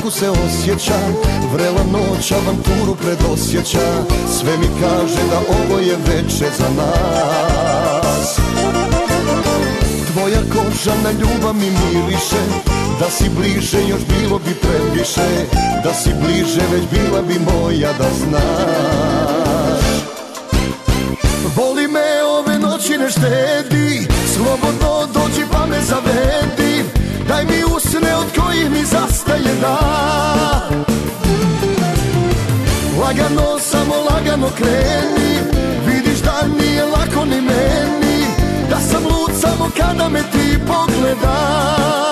tako se osjećam, vrela noć avanturu predosjeća. Sve mi kaže da ovo je večer za nas. Tvoja koža na ljubav mi miriše, da si bliže još bilo bi previše. Da si bliže već bila bi moja da znaš. Voli me ove noći ne štedi, slobodno dođi pa me zavedi. Daj mi usne od kojih mi zastaje dan. Lagano, samo lagano kreni, vidiš da nije lako ni meni. Da sam lud samo kada me ti pogledaš.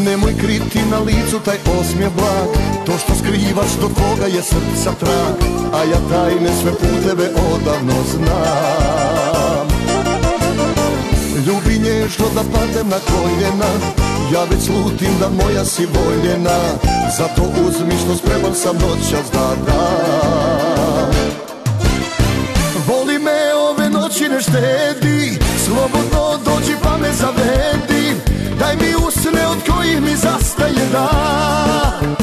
Nemoj kriti na licu taj osmijeh blag, to što skrivaš do koga je srca trag. A ja tajne sve puteve odavno znam. Ljubi nježno da padem na koljena, ja već slutim da moja si voljena. Zato uzmi što spreman sam noćas da dam. Voli me ove noći ne štedi, slobodno dođi pa me zavedi. Daj mi usne od kojih mi zastaje dan.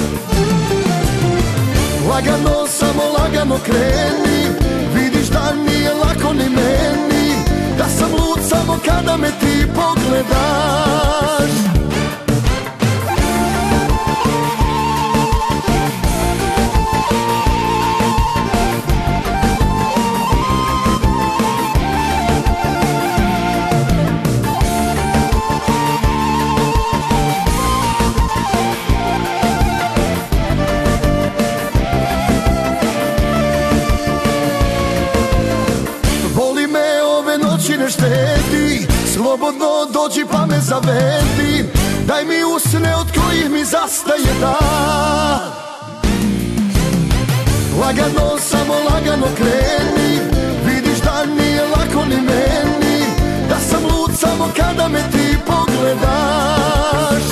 Lagano, samo lagano kreni, vidiš da nije lako ni meni. Da sam lud samo kada me ti pogledaš. Ne štedi, slobodno dođi pa me zavedi. Daj mi usne od kojih mi zastaje dan. Lagano, samo lagano kreni, vidiš da nije lako ni meni. Da sam lud samo kada me ti pogledaš.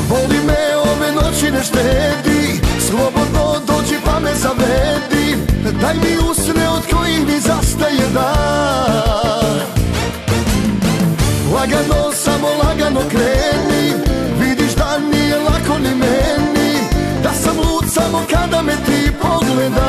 Voli me ove noći ne štedi, slobodno dođi pa me zavedi. Daj mi usne od kojih mi zastaje dan. Lagano, samo lagano kreni, vidiš da nije lako ni meni. Da sam lud samo kada me ti pogledaš.